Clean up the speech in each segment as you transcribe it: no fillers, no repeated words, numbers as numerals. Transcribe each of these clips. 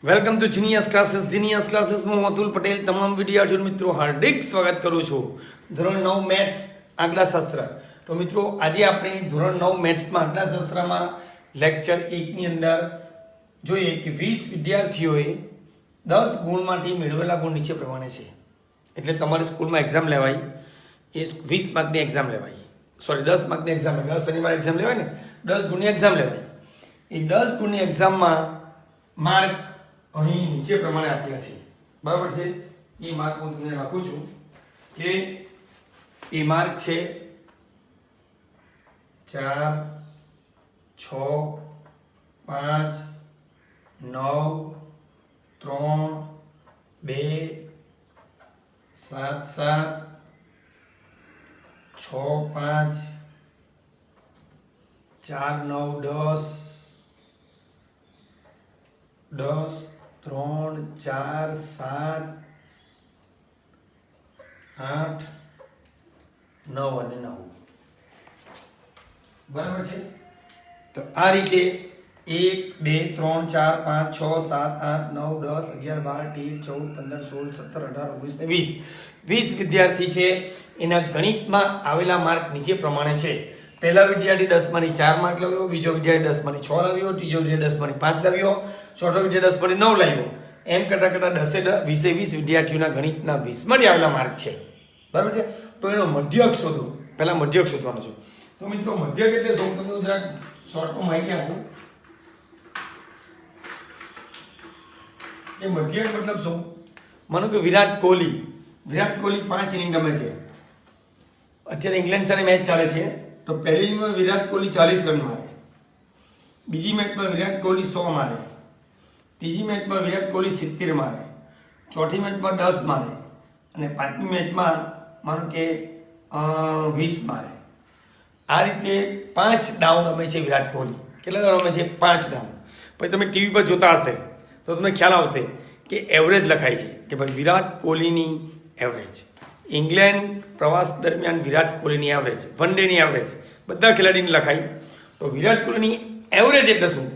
Welcome to genius classes હું અતુલ પટેલ તમામ વિદ્યાર્થીઓ મિત્રો હાર્દિક સ્વાગત કરું છું ધોરણ 9 મેથ્સ આંકડાશાસ્ત્ર. તો મિત્રો આજે આપણે ધોરણ 9 મેથ્સમાં આંકડાશાસ્ત્રમાં લેક્ચર 1 ની અંદર જોઈએ કે 20 વિદ્યાર્થીઓએ 10 ગુણમાંથી મેળવેલા ગુણ નીચે પ્રમાણે છે. એટલે તમારી સ્કૂલમાં એક્ઝામ લેવાય એ 20 માર્કની એક્ઝામ લેવાય, સોરી 10 માર્કની એક્ઝામ લેવાય, શનિવારે એક્ઝામ લેવાય ને 10 ગુણની એક્ઝામ લેવાય. એ 10 ગુણની એક્ઝામમાં માર્ક અહીં નીચે પ્રમાણે આપ્યા છે, બરાબર છે. એ માર્ક હું તમને લખું છું કે એ માર્ક છે 4, 6, 5, 9, 3, 2, 7, 7, 6, 5, 4, 9, 10, 3, 4, 7, 8, 9 અને 9, બરાબર છે. તો આ રીતે 1, 2, 3, 4, 5, 6, 7, 8, 9, 10, 11, 12, 13, 14, 15, 16, 17, 18, 19 ને 20 વિદ્યાર્થી છે. એના ગણિતમાં આવેલા માર્ક નીચે પ્રમાણે છે. પહેલા વિદ્યાર્થી 10 માંથી 4 માર્ક લાવ્યો, બીજો વિદ્યાર્થી 10 માંથી 6 લાવ્યો, ત્રીજો વિદ્યાર્થી 10 માંથી 5 લાવ્યો, ચોથો વિદ્યાર્થી 10 માંથી 9 લાવ્યો. એમ કરતા કરતા 20 વિદ્યાર્થીઓના ગણિતના 20 માંથી આવેલા માર્ક છે, બરાબર છે. તો એનો મધ્યક શોધો. પહેલા મધ્યક શોધવાનો છે. તો મિત્રો મધ્યક એટલે શું, તમને જરાક શોર્ટમાં માહિતી આપું. એ મધ્યક મતલબ શું? માનો કે વિરાટ કોહલી 5 ઇનિંગ રમે છે. અત્યારે ઇંગ્લેન્ડ સાથે મેચ ચાલે છે. તો પહેલી મેચમાં વિરાટ કોહલી 40 રન મારે, બીજી મેચમાં વિરાટ કોહલી 100 મારે, ત્રીજી મેચમાં વિરાટ કોહલી 70 મારે, ચોથી મેચમાં 10 મારે અને પાંચમી મેચમાં માનો કે 20 મારે. આ રીતે 5 ડાઉન રમે છે વિરાટ કોહલી. કેટલા ડાઉન રમે છે? 5 ડાઉન. પછી તમે ટીવી પર જોતા હશે તો તમને ખ્યાલ આવશે કે એવરેજ લખાય છે કે ભાઈ વિરાટ કોહલીની એવરેજ, ઇંગ્લેન્ડ પ્રવાસ દરમિયાન વિરાટ કોહલીની એવરેજ, વન ડેની એવરેજ બધા ખેલાડીને લખાય. તો વિરાટ કોહલીની એવરેજ એટલે શું?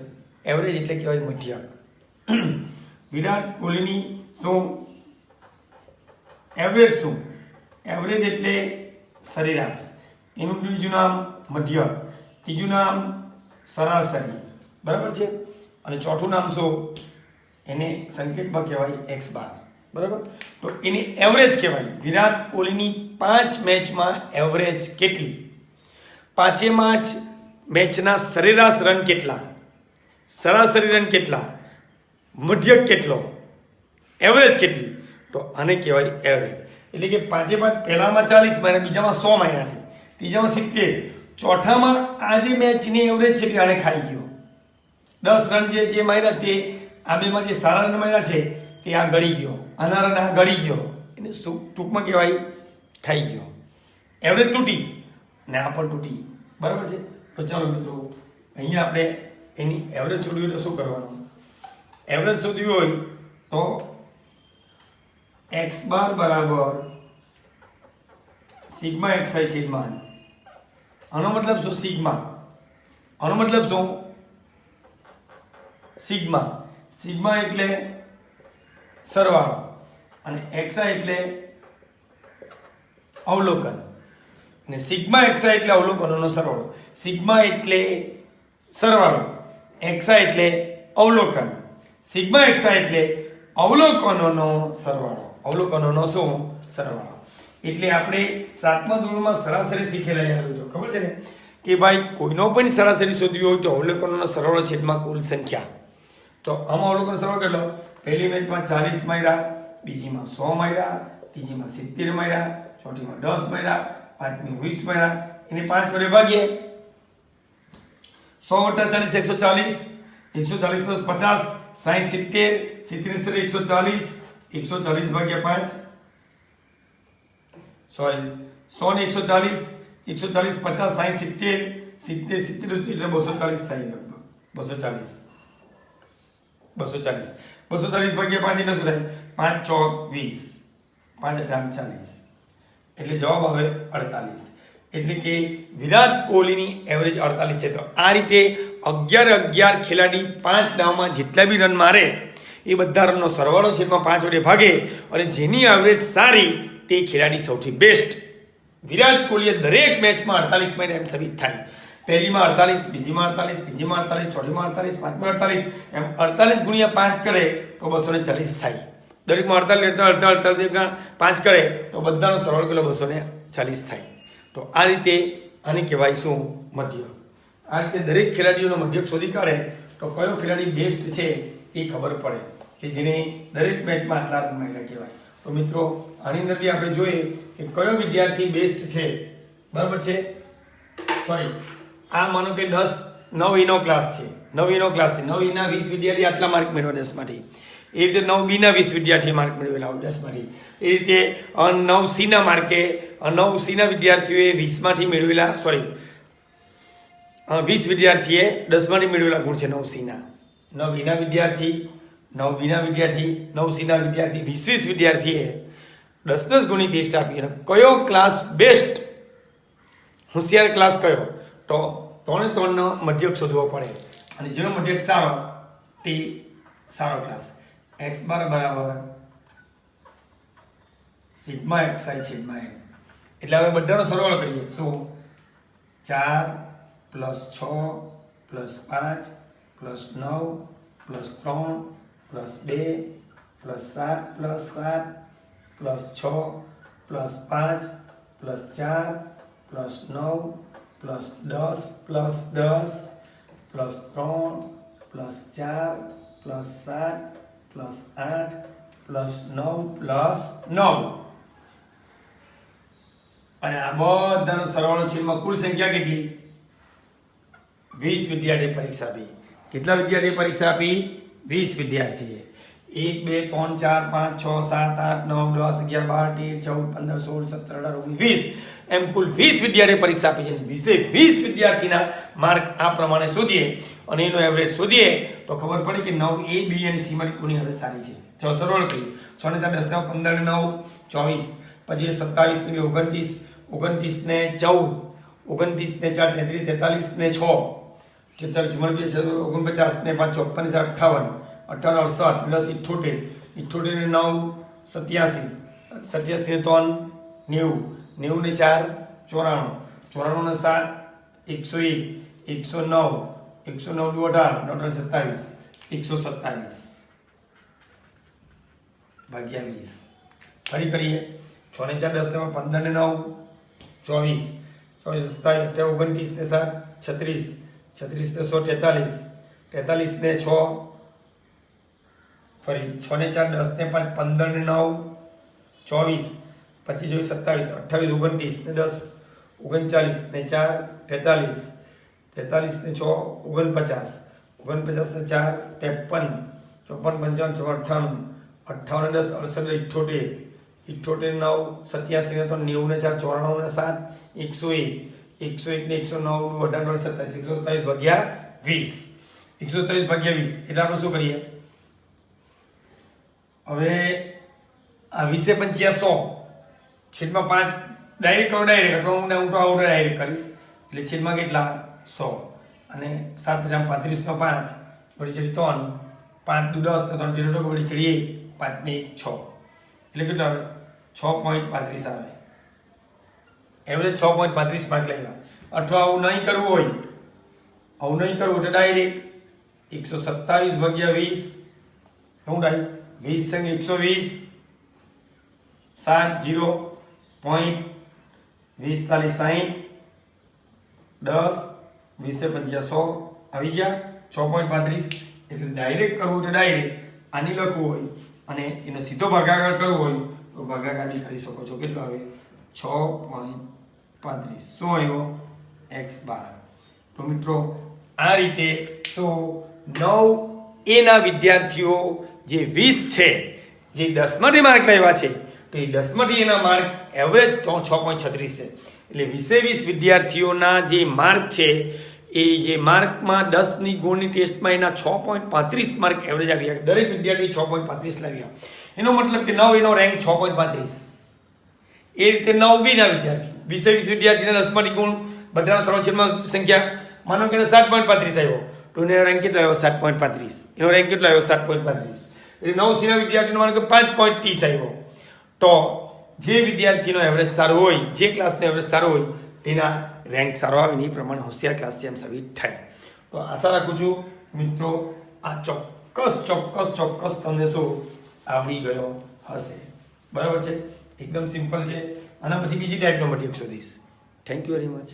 એવરેજ એટલે કહેવાય મધ્યક. વિરાટ કોહલીની શું એવરેજ? શું એવરેજ એટલે સરેરાશ. એનું બીજું નામ મધ્યક, ત્રીજું નામ સરાસરી, બરાબર છે. અને ચોથું નામ શું? એને સંકેતમાં કહેવાય x બાર, બરાબર. તો એની એવરેજ કહેવાય. વિરાટ કોહલીની 5 મેચમાં એવરેજ કેટલી? 5 મેચના સરેરાશ રન કેટલા, સરાસરી રન કેટલા, મધ્યક કેટલો, એવરેજ કેટલી? તો આને કહેવાય એવરેજ. એટલે કે 5 પહેલામાં 40 માર્યા, બીજામાં 100 માર્યા છે, ત્રીજામાં 70, ચોથામાં આ જે મેચની એવરેજ છે આને ખાઈ ગયો. 10 રન જે માર્યા તે આ બેમાં જે સારા રન માર્યા છે તે આ ગળી ગયો, આના રન આ ગળી ગયો, એને ટૂંકમાં કહેવાય ખાઈ ગયો. એવરેજ તૂટી ને આ પણ તૂટી, બરાબર છે. તો ચાલો મિત્રો અહીંયા આપણે એની એવરેજ શોધવી હોય તો શું કરવાનું? એવરેજ શોધવી હોય તો x બાર બરાબર સિગ્મા xi છેદમાં. આનો મતલબ શું? સિગ્મા. આનો મતલબ શું? સિગ્મા. સિગ્મા એટલે સરવાળો અને xi એટલે અવલોકન. અને સિગ્મા xi એટલે અવલોકનોનો સરવાળો. સિગ્મા એટલે સરવાળો, xi એટલે અવલોકન, સિગ્મા xi એટલે અવલોકનોનો સરવાળો. અવલોકનોનો શું? સરવાળો. એટલે આપણે 7મા ધોરણમાં સરાસરી શીખેલા યાદ હોય તો ખબર છે ને કે ભાઈ કોઈનો પણ સરાસરી શોધવી હોય તો અવલોકનોનો સરવાળો છેદમાં કુલ સંખ્યા. તો આમાં અવલોકન સરવાળો કેટલો? પહેલી મેચમાં 40 માર્યા, બીજીમાં 100 માર્યા, ત્રીજીમાં 70 માર્યા, ચોથીમાં 10 માર્યા, પાંચમી 20 માર્યા. એને 5 વડે ભાગીએ. 100 + 40 140, 140 + 50 60, 70, 70 140, 140 ભાગ્યા 5, સોરી 100 ને 140, 140 50 60 70 70 એટલે 240 થાય લગભગ. 240 ભાગ્યા 5 એટલે શું થાય? 5 ચોક 20, 5 અઠામ 40, એટલે જવાબ આવે 48. એટલે કે વિરાટ કોહલીની એવરેજ 48 છે. તો આ રીતે 11 ખેલાડી 5 દાવમાં જેટલા બી રન મારે એ બધા રનનો સરવાળો છેદમાં 5 વડે ભાગે અને જેની એવરેજ સારી તે ખેલાડી સૌથી બેસ્ટ. વિરાટ કોહલીએ દરેક મેચમાં 48 પોઈન્ટ એમ સાબિત થાય. પહેલીમાં 48, બીજીમાં 48, ત્રીજીમાં 48, ચોથીમાં 48, પાંચમાં 48 એમ 48 ગુણ્યા 5 કરે તો 240 થાય. દરેકમાં 48 5 કરે તો બધાનો સરવાળો કેટલો 240 થાય. તો આ રીતે આને કહેવાય શું? મધ્યક. આ રીતે દરેક ખેલાડીઓનો મધ્યક શોધી કાઢે તો કયો ખેલાડી બેસ્ટ છે એ ખબર પડે કે જેને દરેક મેચમાં આટલા રન માર્યા કહેવાય. તો મિત્રો આની અંદરથી આપણે જોઈએ કે કયો વિદ્યાર્થી બેસ્ટ છે. બરાબર છે. સોરી, આ માનો કે 9 નો ક્લાસ છે. 9 નો ક્લાસ છે. 9 ના 20 વિદ્યાર્થી આટલા માર્ક મેળવ્યા 10 માંથી. એ રીતે 9B ના 20 વિદ્યાર્થી માર્ક મેળવેલા હોય 10 માંથી. એ રીતે 9C ના માર્કે 9C ના વિદ્યાર્થીઓએ 20 માંથી મેળવેલા 20 વિદ્યાર્થીએ 10 માંથી મેળવેલા ગુણ છે 9C ના. 9B ના વિદ્યાર્થી 9B ના વિદ્યાર્થી 9C ના વિદ્યાર્થી 20 વિદ્યાર્થીએ 10 ગુણની ટેસ્ટ આપી અને કયો ક્લાસ બેસ્ટ હોશિયાર ક્લાસ કયો? તો 3 નો મધ્યક શોધવો પડે અને જેનો મધ્યક સારો તે સારો ક્લાસ. x બાર બરાબર સિગ્મા xi છેદમાં n. એટલે હવે બધાનો સરવાળો કરીએ. શું? 4 + 6 + 5 + 9 + 3 + 2 + 7 + 7 + 6 + 5 + 4 + 9 + 10 + 10 + 3 + 4 + 7 + 8 + 9 + 9 અને આ બધાનો સરવાળો છેદમાં કુલ સંખ્યા કેટલી? 20 વિદ્યાર્થી પરીક્ષા આપી. કેટલા વિદ્યાર્થી પરીક્ષા આપી? 20 વિદ્યાર્થીએ. 1 2 3 4 5 6 7 8 9 10 11 12 13 14 15 16 17 18 19 20 એમ કુલ 20 વિદ્યાર્થી પરીક્ષા આપી છે. 20 વિદ્યાર્થીના માર્ક આ પ્રમાણે શોધીએ અને એનો એવરેજ શોધીએ તો ખબર પડે કે 9A B અને C માં કોની એવરેજ સારી છે. ચલો સરવાળો કરીએ. 6 ને 4 10 15 ને 9 24, પછી 27 ને 29, 29 ને 14, 29 ને 4 33, 43 ને 6, 44 49 ને 5 54 ને 4 58, 58 68 78 ને 9 87, 87 ને 3 90, 90 ને 4 94, 94 ને 7 101, 109, 109 18 27, 127 ભાગ્યા 20. ફરી કરીએ. 6 ને 4 10 ને 15 ને 9 24, 24 27 29 ને 7 36, 36 ને 100 43, 43 ને 6 ફરી 6 ને 4 10 ને 5 15 ને 9 24, 25 27 28 29 ને 10 39 ને 4 43, 43 ને 6 49, 49 ને 4 53, 54 55 58 10 68 78 9 87 ને 3 90 ને 4 94 ને 7 101, 101 ને 109 18 27, 127 ભાગ્યા 20. 127 ભાગ્યા 20 એટલે આપણે શું કરીએ? હવે આ 20 પંચ્યા 100 છેદમાં 5 ડાયરેક્ટ કરો. ડાયરેક્ટ અથવા હું તો આઉટ ડાયરેક્ટ કરીશ એટલે છેદમાં કેટલા? 100 અને 7 50 35 નો 5 વળી ચડી 3 5 દુ 10 તો 3 નો વળી ચડી 5 ને 6 એટલે કેટલા આવે? 6.35 આવે. એવરેજ 6.35 માર્ક લાવ્યા. અથવા આવું નહીં કરવું હોય, આવું નહીં કરવું તો ડાયરેક્ટ 127 ભાગ્યા 20 શું થાય? 20 સંગ 120 7 0 પોઈન્ટ 20 40 60 10 20 પંચ્યા 100 આવી ગયા 6.35. એટલે ડાયરેક્ટ કરવું તો ડાયરેક્ટ આની લખવું હોય અને એનો સીધો ભાગાકાર કરવો હોય તો ભાગાકાર બી કરી શકો છો. કેટલો આવે? 6.35. શું આવ્યો? x બાર. તો મિત્રો આ રીતે 9A ના વિદ્યાર્થીઓ જે 20 છે જે 10 માંથી માર્ક લાવ્યા છે તો એ 10 માંથી એના માર્ક એવરેજ 6.36 છે. એટલે 20 વિદ્યાર્થીઓના જે માર્ક છે એ જે માર્કમાં 10 ની ગુણની ટેસ્ટમાં એના 6.35 માર્ક એવરેજ આવ્યા. દરેક વિદ્યાર્થી 6.35 લાવ્યા. એનો મતલબ કે 9 એનો રેન્ક 6.35. એ રીતે 9B ના વિદ્યાર્થી 20 વિદ્યાર્થીના 10 માંથી ગુણ બધાનો સરવાળો સંખ્યા માનો કે 7.35 આવ્યો તો એનો રેન્ક કેટલો આવ્યો? 7.35. એનો રેન્ક કેટલો આવ્યો? 7.35. એટલે 9C ના વિદ્યાર્થીનો માનો કે 5.30 આવ્યો, તો જે વિદ્યાર્થીનો એવરેજ સારો હોય, જે ક્લાસનો એવરેજ સારો હોય તેના રેન્ક સારો આવે ને એ પ્રમાણે હોશિયાર ક્લાસ છે એમ સાબિત થાય. તો આશા રાખું છું મિત્રો આ ચોક્કસ તમને શું આવડી ગયો હશે. બરાબર છે, એકદમ સિમ્પલ છે. આના પછી બીજી ટાઈપનો મટીરિયલ શોધીશ. Thank you very much.